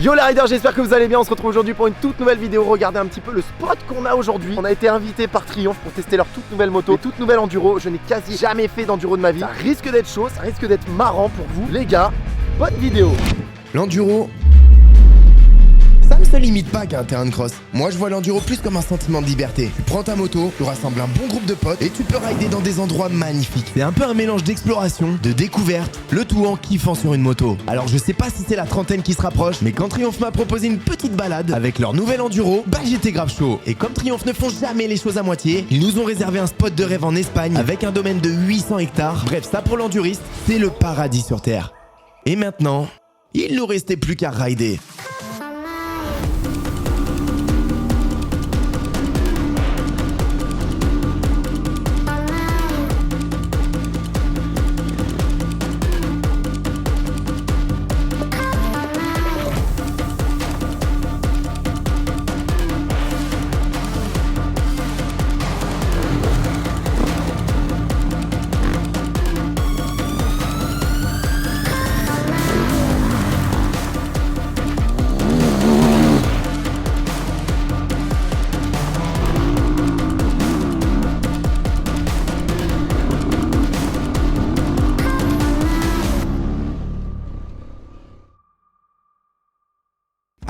Yo les riders, j'espère que vous allez bien. On se retrouve aujourd'hui pour une toute nouvelle vidéo. Regardez un petit peu le spot qu'on a aujourd'hui. On a été invité par Triumph pour tester leur toute nouvelle moto, toute nouvelle enduro. Je n'ai quasi jamais fait d'enduro de ma vie. Ça risque d'être chaud, ça risque d'être marrant pour vous les gars. Bonne vidéo. L'enduro, ça ne se limite pas qu'à un terrain de cross. Moi je vois l'enduro plus comme un sentiment de liberté. Tu prends ta moto, tu rassembles un bon groupe de potes et tu peux rider dans des endroits magnifiques. C'est un peu un mélange d'exploration, de découverte, le tout en kiffant sur une moto. Alors je sais pas si c'est la trentaine qui se rapproche, mais quand Triumph m'a proposé une petite balade avec leur nouvel enduro, bah j'étais grave chaud. Et comme Triumph ne font jamais les choses à moitié, ils nous ont réservé un spot de rêve en Espagne avec un domaine de 800 hectares. Bref, ça pour l'enduriste, c'est le paradis sur terre. Et maintenant, il nous restait plus qu'à rider.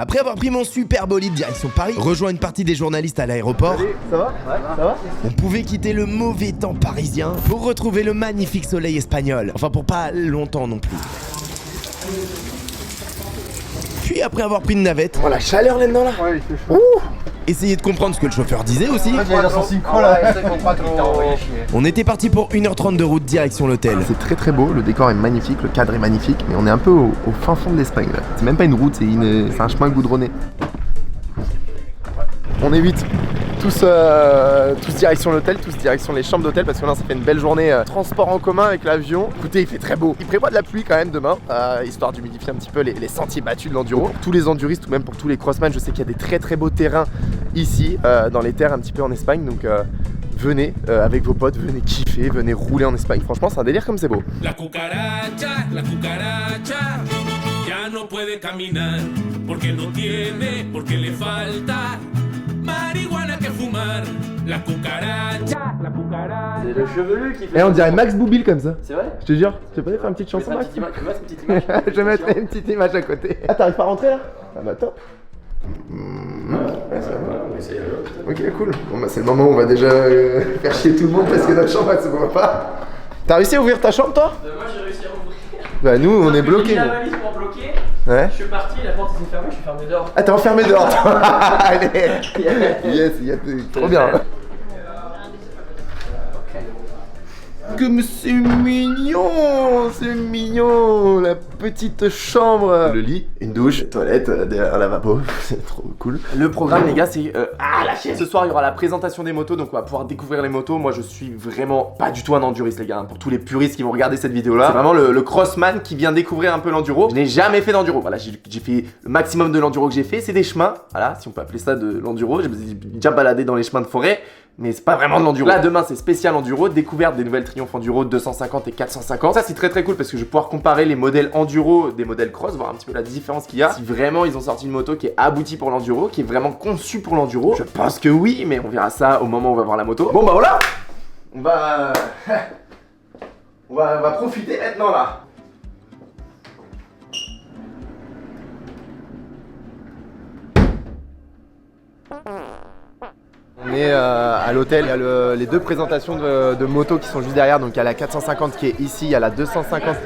Après avoir pris mon super bolide direction Paris, rejoint une partie des journalistes à l'aéroport, Salut, ça va? Ouais, ça va? on pouvait quitter le mauvais temps parisien pour retrouver le magnifique soleil espagnol. Enfin pour pas longtemps non plus. Puis après avoir pris une navette, Oh la chaleur là-dedans là. Ouais, il fait chaud. essayez de comprendre ce que le chauffeur disait aussi. Il a son synchro là. On était parti pour 1h30 de route direction l'hôtel. C'est très très beau, le décor est magnifique, le cadre est magnifique, mais on est un peu au fin fond de l'Espagne là. C'est même pas une route, c'est un chemin goudronné. On est 8, tous direction l'hôtel, tous direction les chambres d'hôtel, parce que là ça fait une belle journée transport en commun avec l'avion. Écoutez, il fait très beau. Il prévoit de la pluie quand même demain, histoire d'humidifier un petit peu les sentiers battus de l'enduro. Pour tous les enduristes ou même pour tous les crossman, je sais qu'il y a des très beaux terrains ici, dans les terres un petit peu en Espagne, donc venez avec vos potes, venez kiffer, venez rouler en Espagne. Franchement, c'est un délire comme c'est beau. La cucaracha, ya no puede caminar, porque no tiene, porque le falta marihuana que fumar. La cucaracha. C'est le chevelu qui fait. Et on dirait Max Boublil comme ça. C'est vrai? Je te jure, tu peux pas faire une petite chanson, Max? Tu mets une petite image. Je mettrai une petite image à côté. Ah, t'arrives pas à rentrer là? Ah bah top. Ok, cool. Bon bah c'est le moment où on va déjà faire chier tout le monde parce que notre chambre elle se voit pas. T'as réussi à ouvrir ta chambre toi? Moi j'ai réussi à ouvrir. Bah nous on est bloqués. J'ai la nous. valise pour bloquer. Ouais. Je suis parti, la porte s'est fermée, je suis fermé dehors. Ah t'es enfermé dehors toi. Allez. Yes, trop bien. Comme c'est mignon, la petite chambre. Le lit, une douche, toilette, derrière un lavabo, c'est trop cool. Le programme les gars c'est la chienne. Ce soir il y aura la présentation des motos, donc on va pouvoir découvrir les motos. Moi je suis vraiment pas du tout un enduriste les gars, pour tous les puristes qui vont regarder cette vidéo là. C'est vraiment le crossman qui vient découvrir un peu l'enduro. Je n'ai jamais fait d'enduro, voilà j'ai fait le maximum de l'enduro que j'ai fait, c'est des chemins, voilà si on peut appeler ça de l'enduro. J'ai déjà baladé dans les chemins de forêt, mais c'est pas vraiment de l'enduro. Là demain c'est spécial enduro, découverte des nouvelles Triumph Enduro 250 et 450. Ça c'est très cool parce que je vais pouvoir comparer les modèles enduro des modèles cross, voir un petit peu la différence qu'il y a. Si vraiment ils ont sorti une moto qui est aboutie pour l'enduro, qui est vraiment conçue pour l'enduro. Je pense que oui, mais on verra ça au moment où on va voir la moto. Bon bah voilà, on va profiter maintenant là. On est à l'hôtel, il y a les deux présentations de motos qui sont juste derrière, donc il y a la 450 qui est ici, il y a la 250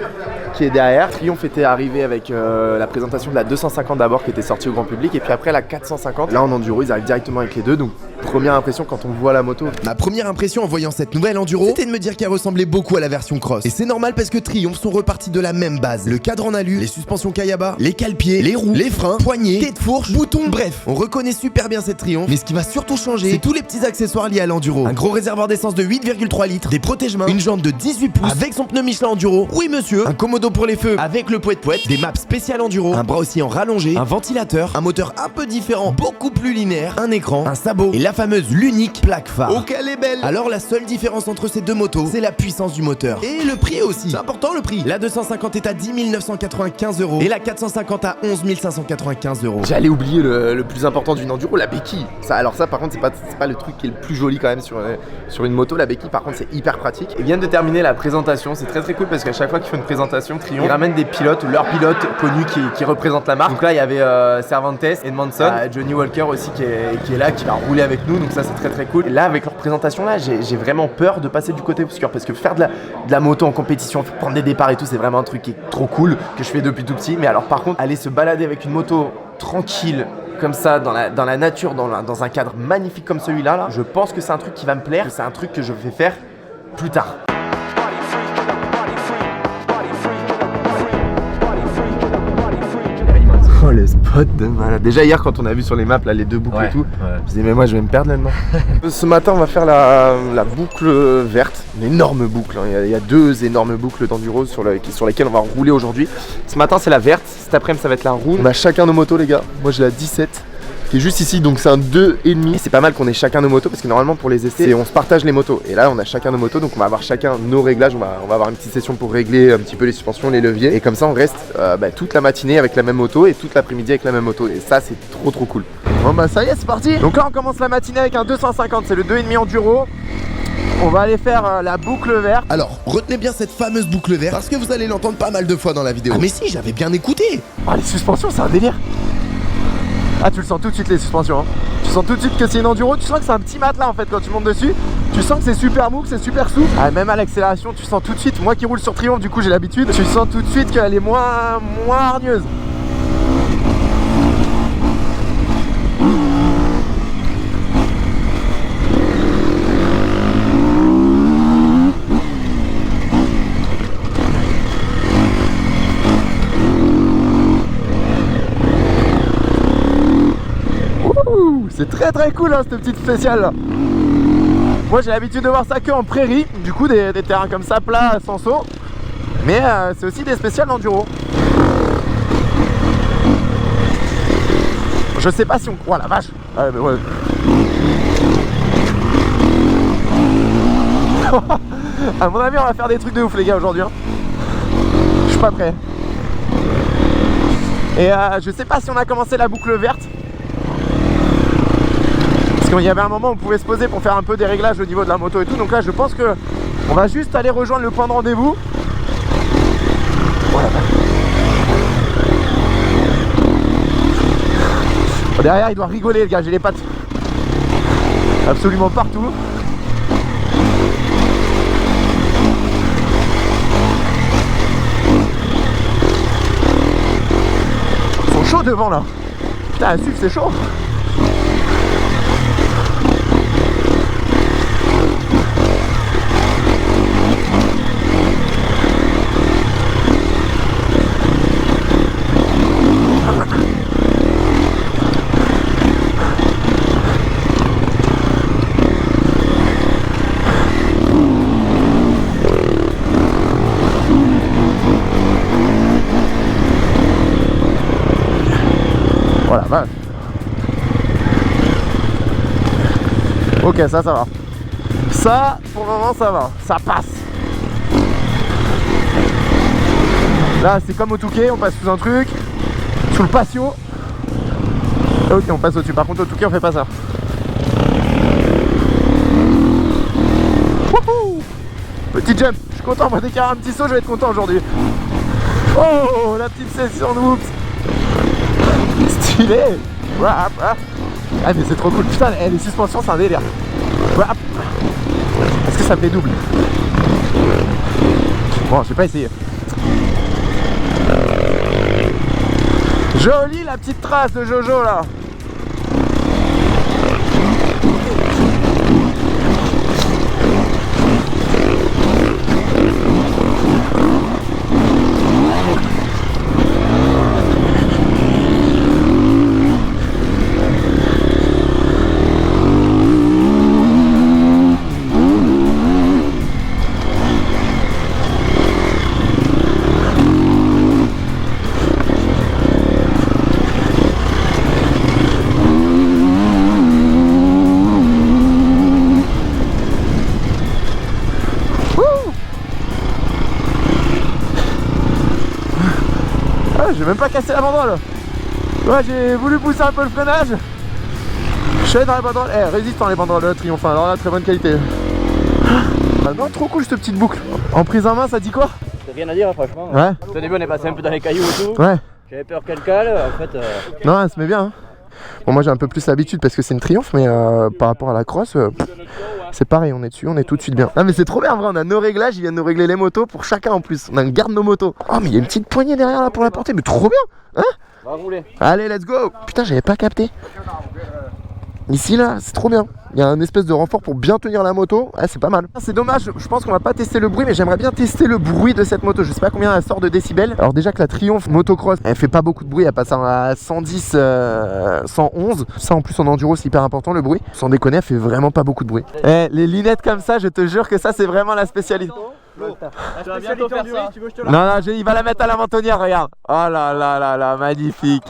qui est derrière. Triumph était arrivé avec la présentation de la 250 d'abord qui était sortie au grand public, et puis après la 450. Là en enduro ils arrivent directement avec les deux, donc première impression quand on voit la moto. Ma première impression en voyant cette nouvelle enduro, c'était de me dire qu'elle ressemblait beaucoup à la version cross. Et c'est normal parce que Triumph sont repartis de la même base. Le cadre en alu, les suspensions Kayaba, les cale-pieds, les roues, les freins, poignées, tête fourche, boutons, bref, on reconnaît super bien cette Triumph. Mais ce qui va surtout changer, c'est tous les petits accessoires liés à l'enduro. Un gros réservoir d'essence de 8,3 litres, des protège-mains, une jante de 18 pouces avec son pneu Michelin enduro, oui monsieur, un commodo pour les feux avec le poète-poète, des maps spéciales enduro, un bras aussi en rallongé, un ventilateur, un moteur un peu différent, beaucoup plus linéaire, un écran, un sabot et la la fameuse, l'unique plaque phare. Ok, elle est belle. Alors la seule différence entre ces deux motos, c'est la puissance du moteur. Et le prix aussi. C'est important le prix. La 250 est à 10 995 € et la 450 à 11 595 €. J'allais oublier le plus important d'une enduro, la béquille. Ça, alors ça par contre c'est pas le truc qui est le plus joli quand même sur une moto. La béquille par contre c'est hyper pratique. Ils viennent de terminer la présentation, c'est très très cool parce qu'à chaque fois qu'ils font une présentation, Triumph, ils ramènent des pilotes ou leurs pilotes connus qui représentent la marque. Donc là il y avait Cervantes, Edmondson, Johnny Walker aussi qui est là, qui va rouler avec nous, donc ça c'est très très cool. Et là avec leur présentation là, j'ai vraiment peur de passer du côté obscur parce que faire de la moto en compétition, prendre des départs et tout, c'est vraiment un truc qui est trop cool, que je fais depuis tout petit. Mais alors par contre, aller se balader avec une moto tranquille comme ça dans la nature, dans un cadre magnifique comme celui-là, là, je pense que c'est un truc qui va me plaire, que c'est un truc que je vais faire plus tard. Oh le spot de malade. Déjà hier quand on a vu sur les maps là les deux boucles et tout, je me disais mais moi je vais me perdre là-dedans. Ce matin on va faire la boucle verte, une énorme boucle, hein. Il y a deux énormes boucles d'enduro sur lesquelles on va rouler aujourd'hui. Ce matin c'est la verte, cet après-midi ça va être la rouge. On a chacun nos motos les gars, moi j'ai la 17 qui est juste ici, donc c'est un 2,5. Et c'est pas mal qu'on ait chacun nos motos parce que normalement pour les essais on se partage les motos. Et là on a chacun nos motos, donc on va avoir chacun nos réglages, on va avoir une petite session pour régler un petit peu les suspensions, les leviers. Et comme ça on reste toute la matinée avec la même moto et toute l'après-midi avec la même moto. Et ça c'est trop cool. Bon bah ça y est c'est parti. Donc là on commence la matinée avec un 250, c'est le 2,5 enduro. On va aller faire la boucle verte. Alors, retenez bien cette fameuse boucle verte parce que vous allez l'entendre pas mal de fois dans la vidéo. Ah mais si, j'avais bien écouté. Ah les suspensions c'est un délire. Ah tu le sens tout de suite les suspensions hein. Tu sens tout de suite que c'est une enduro, tu sens que c'est un petit matelas en fait quand tu montes dessus. Tu sens que c'est super mou, que c'est super souple. Ah, même à l'accélération tu sens tout de suite, moi qui roule sur Triumph du coup j'ai l'habitude, tu sens tout de suite qu'elle est moins hargneuse. C'est très cool hein, cette petite spéciale là. Moi j'ai l'habitude de voir ça que en prairie, du coup des terrains comme ça plats sans saut. Mais c'est aussi des spéciales d'enduro. Je sais pas si on... Oh la vache. Ah, mais ouais. À mon avis on va faire des trucs de ouf les gars aujourd'hui hein. Je suis pas prêt. Et je sais pas si on a commencé la boucle verte. Il y avait un moment où on pouvait se poser pour faire un peu des réglages au niveau de la moto et tout. Donc là je pense que on va juste aller rejoindre le point de rendez-vous. Voilà. Derrière il doit rigoler le gars, j'ai les pattes absolument partout. Ils sont chauds devant là. Putain à suivre c'est chaud. Voilà, vache. Ok, ça va. Ça, pour le moment, ça va. Ça passe. Là, c'est comme au Touquet, on passe sous un truc, sous le patio. Ok, on passe au-dessus. Par contre, au Touquet, on fait pas ça. Wouhou! Petit jump. Je suis content. Moi, dès qu'il y a un petit saut, je vais être content aujourd'hui. Oh, la petite session de whoops. Stylé. Ah mais c'est trop cool. Putain, les suspensions c'est un délire. Est-ce que ça fait double? Bon, je vais pas essayer. Jolie la petite trace de Jojo là. j'ai même pas cassé la banderole. Ouais, j'ai voulu pousser un peu le freinage. Je suis allé dans les banderoles. Eh, résistant les banderoles Triumph, alors là, très bonne qualité. Ah non, trop cool cette petite boucle. En prise en main, ça dit quoi? Rien à dire, franchement. Ouais. Au début, on est passé un peu dans les cailloux et tout. Ouais. J'avais peur qu'elle cale, en fait. Non, elle se met bien. Hein. Bon, moi j'ai un peu plus l'habitude parce que c'est une Triumph, mais par rapport à la cross, c'est pareil, on est dessus, on est tout de suite bien. Ah mais c'est trop bien en vrai, on a nos réglages, ils viennent nous régler les motos pour chacun en plus. On garde nos motos. Oh mais il y a une petite poignée derrière là pour la porter, mais trop bien. Hein? On va rouler. Allez, let's go. Putain, j'avais pas capté. Ici là, c'est trop bien. Il y a un espèce de renfort pour bien tenir la moto. Ah, c'est pas mal. C'est dommage, je pense qu'on va pas tester le bruit, mais j'aimerais bien tester le bruit de cette moto. Je sais pas combien elle sort de décibels. Alors déjà que la Triumph motocross, elle fait pas beaucoup de bruit, elle passe à 110, 111. Ça en plus en enduro c'est hyper important le bruit. Sans déconner, elle fait vraiment pas beaucoup de bruit. Eh, les lunettes comme ça, je te jure que ça c'est vraiment la spécialité. Tu vas bientôt faire ça. Tu veux que je te Non, non, il va la mettre à la mentonnière, regarde. Oh là là là là, magnifique.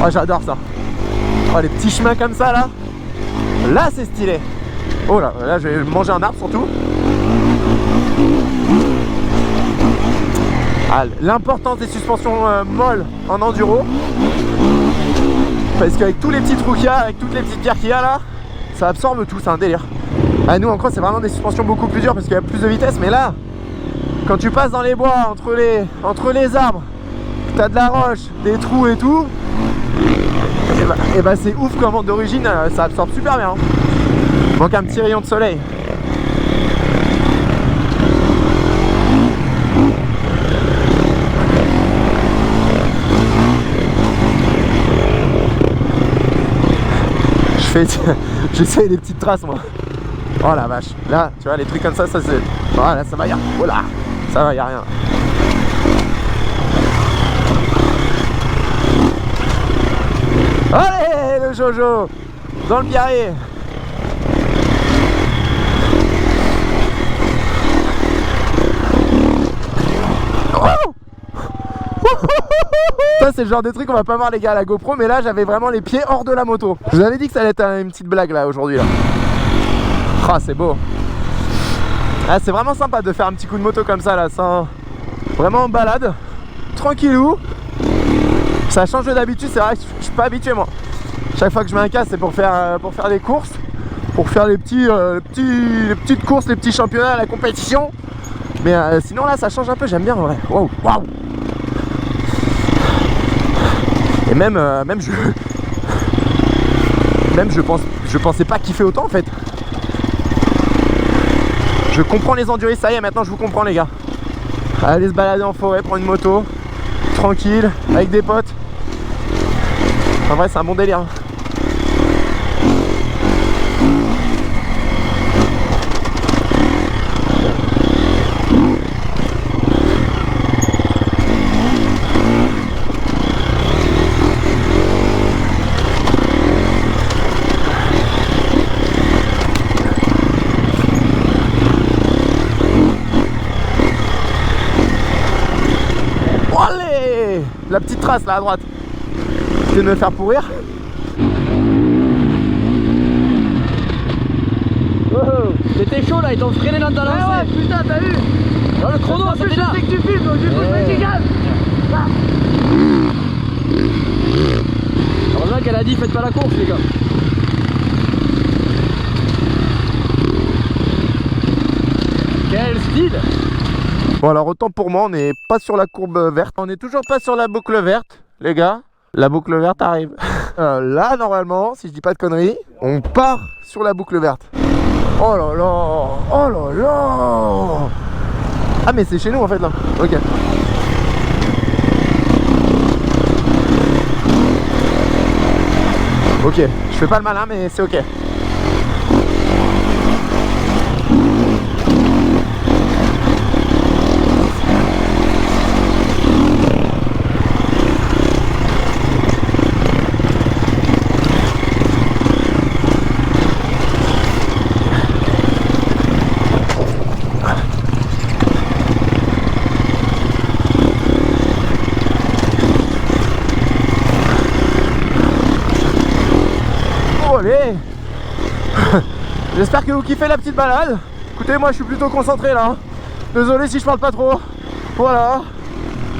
Oh, j'adore ça. Oh, les petits chemins comme ça là. Là c'est stylé. Oh là, là je vais manger un arbre surtout. Ah, l'importance des suspensions molles en enduro. Parce qu'avec tous les petits trous qu'il y a, avec toutes les petites pierres qu'il y a là, ça absorbe tout, c'est un délire. Ah, nous en cross c'est vraiment des suspensions beaucoup plus dures parce qu'il y a plus de vitesse, mais là, quand tu passes dans les bois, entre les arbres, t'as de la roche, des trous et tout, et bah c'est ouf comment d'origine ça absorbe super bien. Hein. Manque un petit rayon de soleil. J'essaye des petites traces moi. Oh la vache. Là, tu vois, les trucs comme ça c'est... Voilà, ça va, y'a... Oh là, ça va, y'a rien. Allez, le Jojo dans le biarré. Ça c'est le genre de truc qu'on va pas voir les gars à la GoPro, mais là j'avais vraiment les pieds hors de la moto. Je vous avais dit que ça allait être une petite blague là aujourd'hui là. Ah c'est beau. Ah, c'est vraiment sympa de faire un petit coup de moto comme ça là, sans... Vraiment en balade, tranquillou. Ça change d'habitude, c'est vrai que je suis pas habitué moi. Chaque fois que je mets un casque c'est pour faire des courses, pour faire les petites courses, les petits championnats, la compétition. Mais sinon là ça change un peu, j'aime bien en vrai. Wow, wow. Et même je pensais pas kiffer autant en fait. Je comprends les enduristes, ça y est, maintenant je vous comprends les gars. Aller se balader en forêt, prendre une moto, tranquille, avec des potes. En vrai c'est un bon délire. La petite trace là à droite. Je vais me faire pourrir. Oh, c'était chaud là, ils t'ont freiné dans ta lancée. Ouais, putain, t'as vu? Oh, le chrono, c'était là. Je sais que tu filmes, donc du coup, je me gaz. Heureusement qu'elle a dit faites pas la course les gars. Quel style! Bon alors autant pour moi, on n'est pas sur la courbe verte. On n'est toujours pas sur la boucle verte, les gars. La boucle verte arrive. Là, normalement, si je dis pas de conneries, on part sur la boucle verte. Oh là là. Oh là là. Ah mais c'est chez nous en fait là. Ok. Ok, je fais pas le malin mais c'est ok. J'espère que vous kiffez la petite balade. Écoutez, moi je suis plutôt concentré là. Désolé si je parle pas trop. Voilà.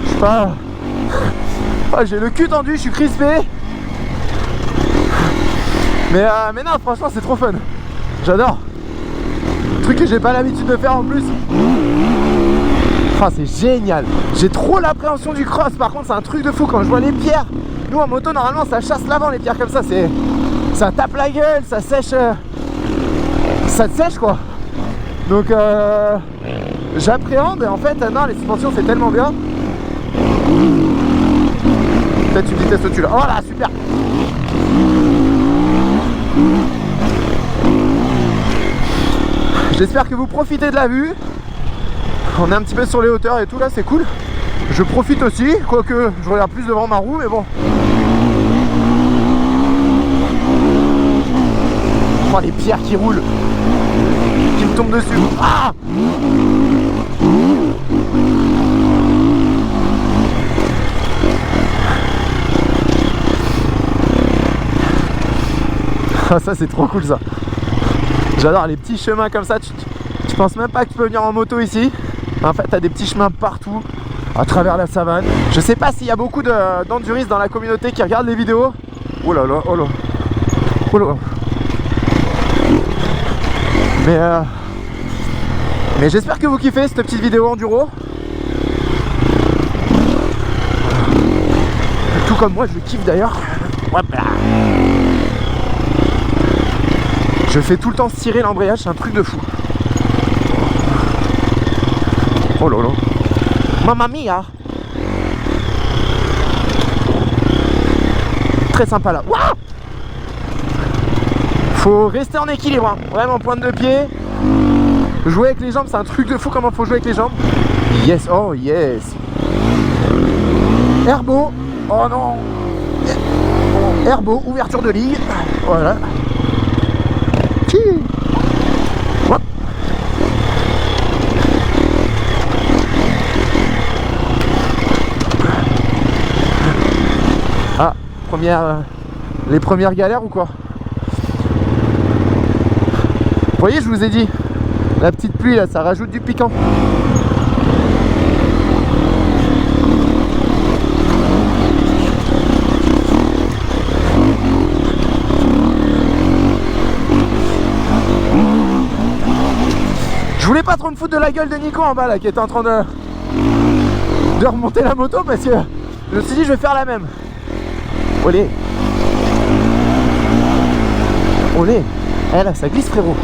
Je sais pas. Ah, j'ai le cul tendu, je suis crispé. Mais non, franchement c'est trop fun. J'adore. Truc que j'ai pas l'habitude de faire en plus. Ah, c'est génial. J'ai trop l'appréhension du cross. Par contre c'est un truc de fou quand je vois les pierres. Nous en moto normalement ça chasse l'avant les pierres comme ça. Ça tape la gueule, ça sèche. Ça te sèche quoi. Donc j'appréhende et en fait non, les suspensions c'est tellement bien. Peut-être une vitesse au-dessus là. Oh là, super. J'espère que vous profitez de la vue. On est un petit peu sur les hauteurs et tout là, c'est cool. Je profite aussi, quoique je regarde plus devant ma roue, mais bon. Oh, les pierres qui roulent, qui me tombent dessus. Ah! Ah, ça c'est trop cool ça. J'adore les petits chemins comme ça. Tu penses même pas que tu peux venir en moto ici. En fait t'as des petits chemins partout à travers la savane. Je sais pas s'il y a beaucoup d'enduristes dans la communauté qui regardent les vidéos. Oh là là, oh là. Oh là. Mais j'espère que vous kiffez cette petite vidéo enduro. Tout comme moi je kiffe d'ailleurs. Hop là. Je fais tout le temps cirer l'embrayage, c'est un truc de fou. Oh là là. Mamma mia. Très sympa là. Wouah. Faut rester en équilibre, hein. Vraiment pointe de pied. Jouer avec les jambes, c'est un truc de fou comment faut jouer avec les jambes. Yes, oh yes. Herbo. Oh non. Herbo, ouverture de ligne. Voilà. Hop. Ah, les premières galères ou quoi? Vous voyez, je vous ai dit, la petite pluie là, ça rajoute du piquant. Je voulais pas trop me foutre de la gueule de Nico en bas là qui était en train de remonter la moto parce que je me suis dit je vais faire la même. Olé. Olé. Eh là ça glisse frérot.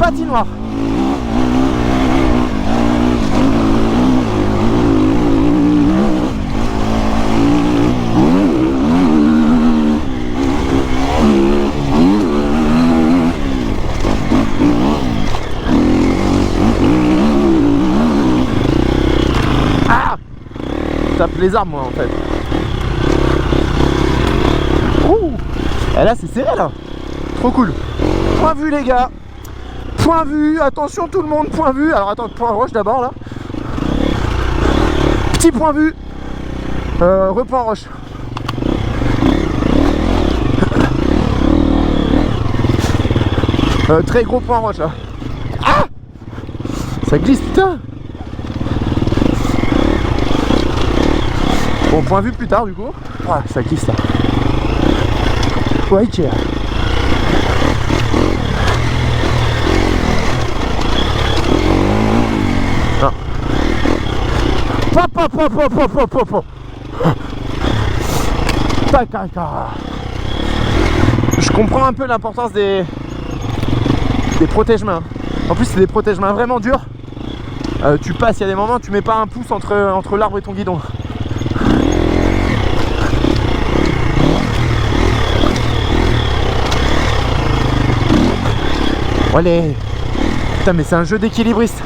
Patinoire. Ah! Je tape les arbres moi en fait. Ouh! Et là c'est serré là. Trop cool. Point vu les gars. Point vu, attention tout le monde, point vu. Alors attends, point roche d'abord là. Petit point vu. Repoint roche. Très gros point roche là. Ah! Ça glisse putain. Bon, point vu plus tard du coup. Ah, ça glisse là. Ouais, tiens. Non. Je comprends un peu l'importance des protège-mains. En plus c'est des protège-mains vraiment durs. Tu passes, il y a des moments tu mets pas un pouce entre l'arbre et ton guidon. Allez. Putain mais c'est un jeu d'équilibriste.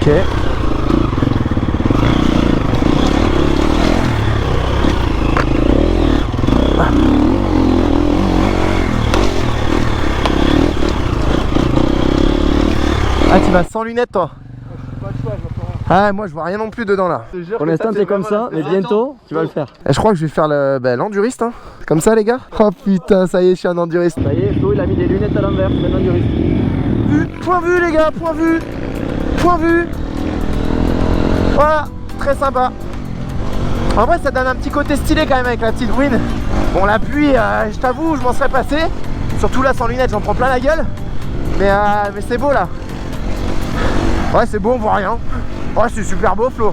Ok. Ah, tu vas sans lunettes toi? Ah, moi je vois rien non plus dedans là. Pour l'instant c'est comme ça, mais bientôt tu vas le faire. Et je crois que je vais faire l'enduriste, hein. Comme ça les gars. Oh putain, ça y est, je suis un enduriste. Ça y est, Flo il a mis des lunettes à l'envers, maintenant du risque. Point vu les gars, point vu. Point vu. Voilà, très sympa. En vrai ça donne un petit côté stylé quand même avec la petite bruine. Bon la pluie, je t'avoue, je m'en serais passé. Surtout là sans lunettes, j'en prends plein la gueule. Mais c'est beau là. Ouais c'est beau, on voit rien. Ouais c'est super beau Flo.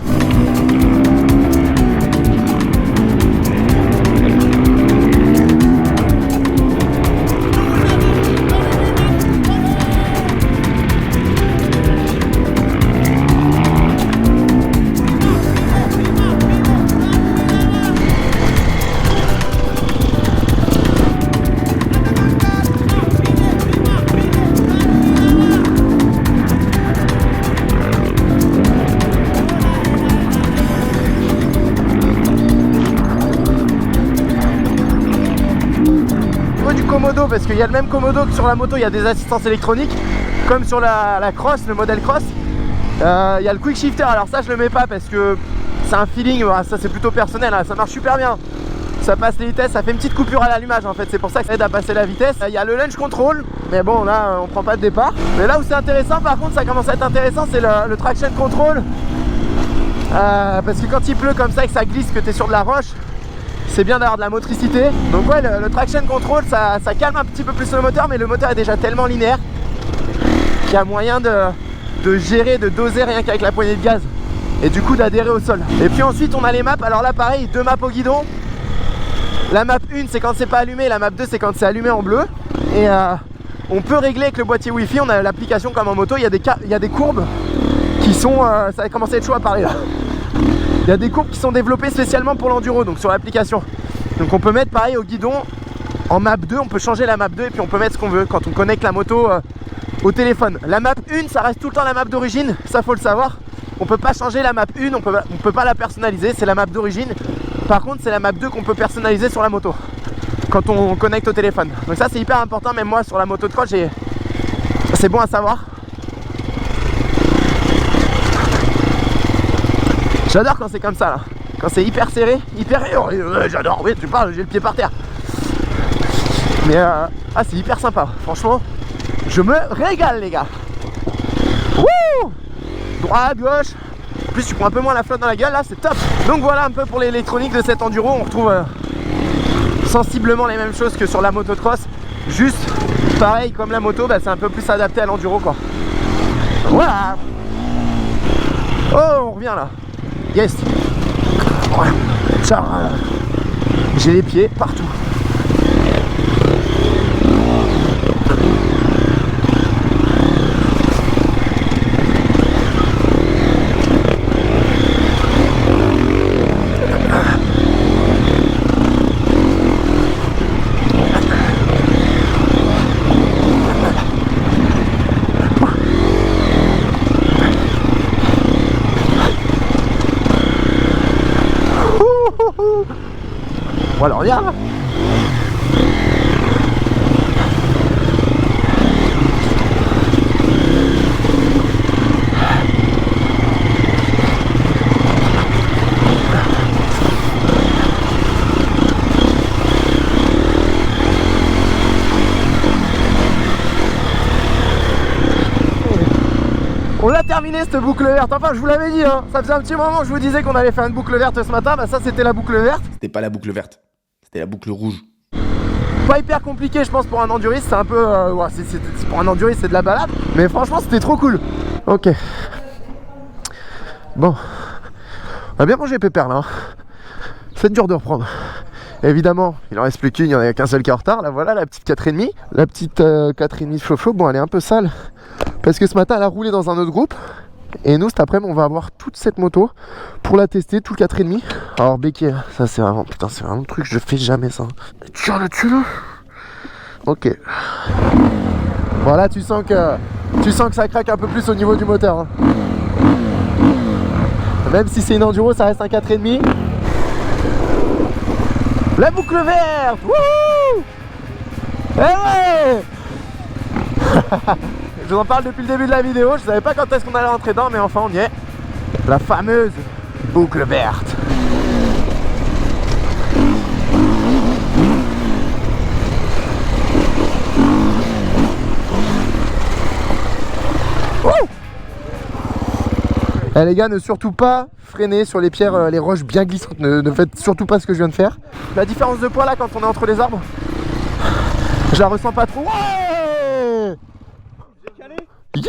Parce qu'il y a le même commodo que sur la moto, il y a des assistances électroniques comme sur la cross, le modèle cross. Il y a le quick shifter, alors ça je le mets pas parce que c'est un feeling, ça c'est plutôt personnel, hein. Ça marche super bien, ça passe les vitesses, ça fait une petite coupure à l'allumage en fait, c'est pour ça que ça aide à passer la vitesse. Il y a le launch control, mais bon là on prend pas de départ. Mais là où c'est intéressant par contre, ça commence à être intéressant, c'est le traction control, parce que quand il pleut comme ça et que ça glisse, que tu es sur de la roche, c'est bien d'avoir de la motricité. Donc ouais, le traction control ça calme un petit peu plus le moteur, mais le moteur est déjà tellement linéaire qu'il y a moyen de gérer, de doser rien qu'avec la poignée de gaz et du coup d'adhérer au sol. Et puis ensuite on a les maps, alors là pareil, 2 maps au guidon. La map 1 c'est quand c'est pas allumé, la map 2 c'est quand c'est allumé en bleu. Et on peut régler avec le boîtier wifi, on a l'application comme en moto, il y a des courbes qui sont, ça va commencer à être chaud à parler là. Il y a des courbes qui sont développées spécialement pour l'enduro, donc sur l'application. Donc on peut mettre pareil au guidon en map 2, on peut changer la map 2 et puis on peut mettre ce qu'on veut quand on connecte la moto au téléphone. La map 1 ça reste tout le temps la map d'origine, ça faut le savoir. On peut pas changer la map 1, on peut pas la personnaliser, c'est la map d'origine. Par contre c'est la map 2 qu'on peut personnaliser sur la moto quand on connecte au téléphone. Donc ça c'est hyper important, même moi sur la moto de cross c'est bon à savoir. J'adore quand c'est comme ça là, quand c'est hyper serré, j'adore, oui tu parles, j'ai le pied par terre. Mais c'est hyper sympa, franchement, je me régale les gars. Wouh, droite, gauche, en plus tu prends un peu moins la flotte dans la gueule là, c'est top. Donc voilà un peu pour l'électronique de cet enduro, on retrouve sensiblement les mêmes choses que sur la moto de cross, juste pareil comme la moto, c'est un peu plus adapté à l'enduro quoi. Voilà. Oh on revient là. Yes. Ouais. Ça, j'ai les pieds partout. Bon alors viens là. On l'a terminé cette boucle verte, enfin je vous l'avais dit hein. Ça faisait un petit moment que je vous disais qu'on allait faire une boucle verte ce matin, ça c'était la boucle verte. C'était pas la boucle verte, c'était la boucle rouge. Pas hyper compliqué je pense pour un enduriste, c'est un peu... pour un enduriste c'est de la balade, mais franchement c'était trop cool. Ok. Bon. On a bien mangé pépère là. C'est dur de reprendre. Évidemment, il en reste plus qu'une, il n'y en a qu'un seul qui est en retard. Là voilà la petite 4,5. La petite 4,5 de Flo-Flo, bon elle est un peu sale. Parce que ce matin elle a roulé dans un autre groupe. Et nous cet après-midi on va avoir toute cette moto pour la tester, tout le 4,5. Alors béquet, ça c'est vraiment, putain c'est vraiment le truc, je fais jamais ça. Tiens là-dessus là. Ok. Voilà tu sens que ça craque un peu plus au niveau du moteur hein. Même si c'est une enduro, ça reste un 4,5. La boucle verte. Wouhou. Eh ouais. Je vous en parle depuis le début de la vidéo. Je savais pas quand est-ce qu'on allait rentrer dedans, mais enfin on y est. La fameuse boucle verte. Eh les gars, ne surtout pas freiner sur les pierres, les roches bien glissantes. Ne faites surtout pas ce que je viens de faire. La différence de poids là quand on est entre les arbres, je la ressens pas trop. Ouais. Youhou.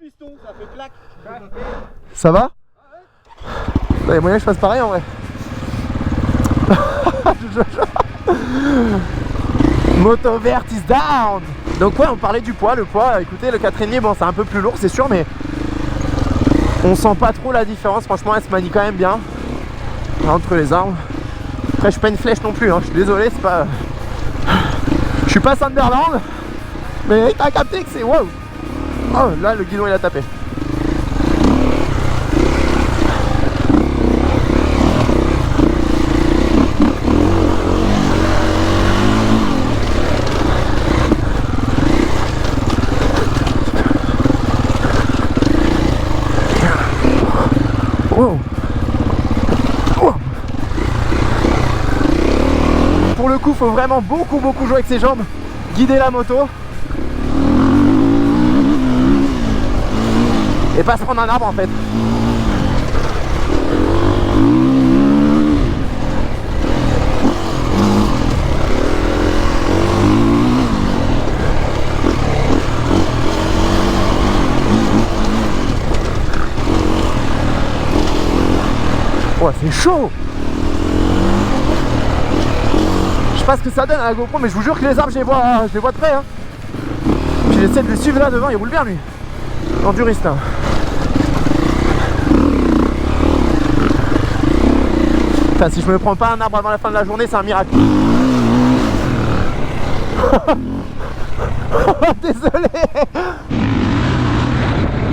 Piston, ça fait clac. Ça va? Il y a moyen que je fasse pareil en vrai. Moto verte is down. Donc ouais, on parlait du poids. Le poids, écoutez, le 4,5, bon c'est un peu plus lourd c'est sûr, mais on sent pas trop la différence. Franchement elle se manie quand même bien entre les arbres. Après je suis pas une flèche non plus hein. Je suis désolé, c'est pas... Je suis pas Sunderland, mais t'as capté que c'est wow. Oh là le guidon il a tapé. Wow. Wow. Pour le coup faut vraiment beaucoup jouer avec ses jambes, guider la moto et pas se prendre un arbre en fait. Oh, c'est chaud. Je sais pas ce que ça donne à la GoPro, mais je vous jure que les arbres je les vois de près hein. Puis j'essaie de le suivre là devant, il roule bien lui. Enduriste hein. Enfin, si je me prends pas un arbre avant la fin de la journée, c'est un miracle. Désolé.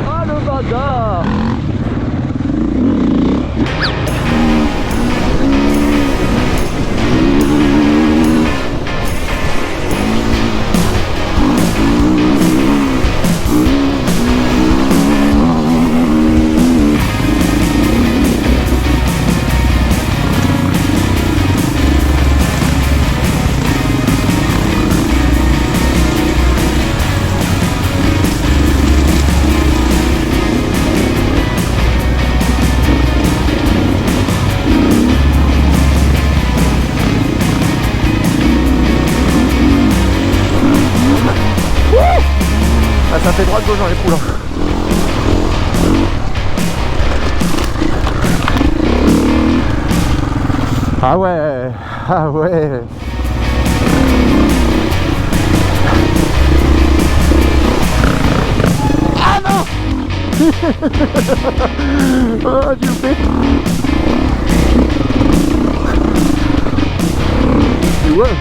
Ah le bâtard. Ça fait droite gauche dans les trous là. Ah ouais, ah ouais. Ah non. Oh, tu le fais. Ouais.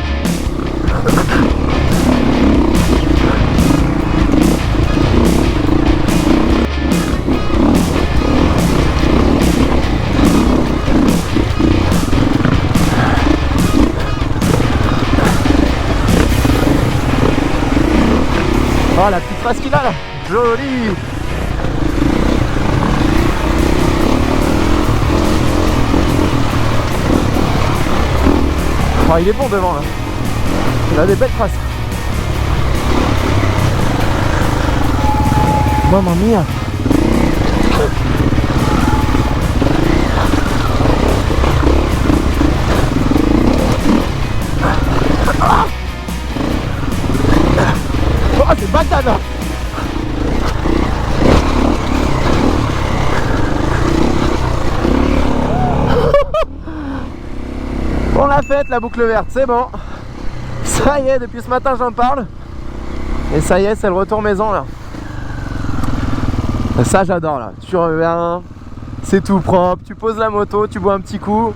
Oh la petite face qu'il a là, joli. Oh il est bon devant là. Il a des belles traces. Mamma mia. Oh c'est Bagdad là. On l'a faite la boucle verte, c'est bon. Ça y est, depuis ce matin j'en parle. Et ça y est, c'est le retour maison là. Ça j'adore là. Tu reviens, c'est tout propre, tu poses la moto, tu bois un petit coup.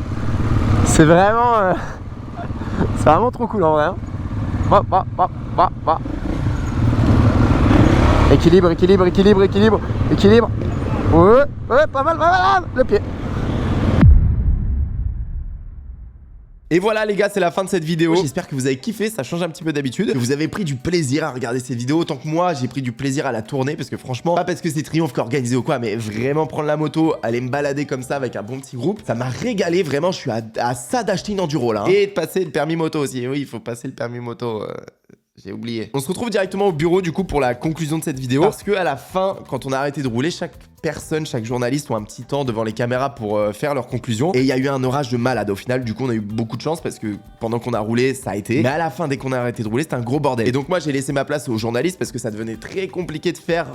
C'est vraiment c'est vraiment trop cool en vrai hein. Équilibre, équilibre, équilibre, équilibre, équilibre. Ouais, pas mal, le pied. Et voilà les gars, c'est la fin de cette vidéo. J'espère que vous avez kiffé, ça change un petit peu d'habitude, que vous avez pris du plaisir à regarder cette vidéo autant que moi j'ai pris du plaisir à la tourner, parce que franchement, pas parce que c'est Triomphe qui a organisé ou quoi, mais vraiment prendre la moto, aller me balader comme ça avec un bon petit groupe, ça m'a régalé. Vraiment, je suis à ça d'acheter une enduro là, hein. Et de passer le permis moto aussi. Oui, il faut passer le permis moto. J'ai oublié. On se retrouve directement au bureau du coup pour la conclusion de cette vidéo, parce que à la fin, quand on a arrêté de rouler, chaque personne, chaque journaliste ont un petit temps devant les caméras pour faire leur conclusion. Et il y a eu un orage de malade au final. Du coup, on a eu beaucoup de chance parce que pendant qu'on a roulé, ça a été. Mais à la fin, dès qu'on a arrêté de rouler, c'était un gros bordel. Et donc moi, j'ai laissé ma place aux journalistes parce que ça devenait très compliqué de faire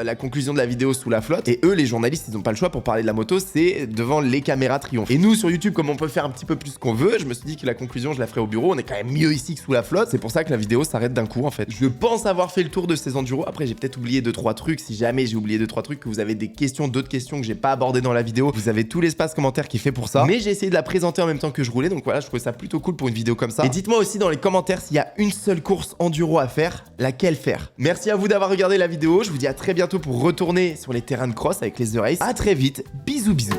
la conclusion de la vidéo sous la flotte. Et eux, les journalistes, ils n'ont pas le choix pour parler de la moto, c'est devant les caméras Triomphe. Et nous, sur YouTube, comme on peut faire un petit peu plus ce qu'on veut, je me suis dit que la conclusion, je la ferai au bureau. On est quand même mieux ici que sous la flotte. C'est pour ça que la vidéo s'arrête d'un coup en fait. Je pense avoir fait le tour de ces enduros. Après, j'ai peut-être oublié 2-3 trucs. Si jamais j'ai oublié 2-3 trucs, que vous avez des questions, d'autres questions que j'ai pas abordées dans la vidéo, vous avez tout l'espace commentaire qui est fait pour ça. Mais j'ai essayé de la présenter en même temps que je roulais. Donc voilà, je trouvais ça plutôt cool pour une vidéo comme ça. Et dites-moi aussi dans les commentaires s'il y a une seule course enduro à faire, laquelle faire. Merci à vous d'avoir regardé la vidéo. Je vous dis à très bientôt pour retourner sur les terrains de cross avec les The Race. À très vite. Bisous bisous.